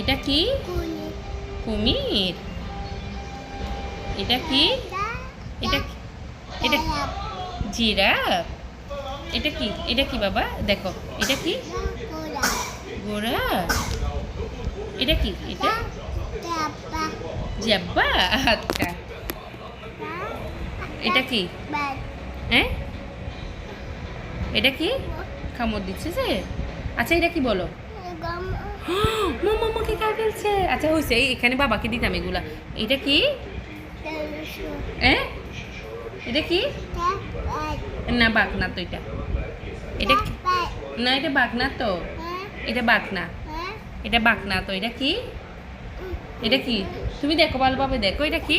এটা কি? কুমির। এটা কি? এটা এটা জিরাফ। এটা কি? এটা কি বাবা? দেখো এটা কি? ঘোড়া। এটা কি? এটা জিরাফা। আচ্ছা, এটা কি? হ্যাঁ, এটা কি? কামড় দিচ্ছে যে। আচ্ছা, এটা কি বলো? মামাকে খাই ফেলছে। আচ্ছা হয়েছে, এখানে বাবাকে দিতাম এগুলা। এটা কি? হ্যাঁ, এটা কি? না, বাঘ না তো এটা। এটা না, এটা বাঘ না তো। এটা বাঘ না, এটা বাঘ না তো। এটা কি? এটা কি? তুমি দেখো ভালোভাবে দেখো, এটা কি?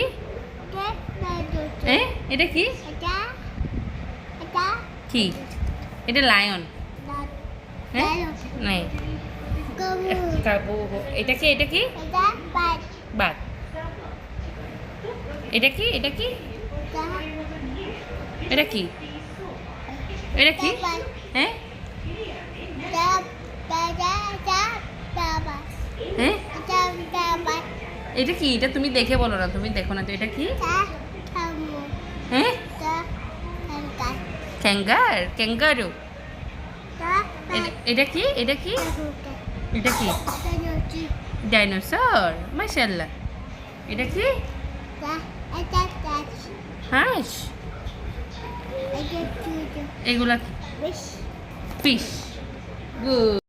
হ্যাঁ, এটা কি? কি? এটা লায়ন। হ্যাঁ, নাই। এটা কি? এটা কি? বাঘ। এটা কি? এটা কি? এটা কি? এটা কি? হ্যাঁ, হ্যাঁ, এটা কি? এটা তুমি দেখে বলো না, তুমি দেখো না তো। এটা কি? হ্যাঁ, ক্যাঙ্গার, ক্যাঙ্গারু। এটা কি? এটা কি? এটা কি? ডাইনোসর। মাশাআল্লাহ। এটা কি? হাঁস। এগুলা ফিশ। গুড।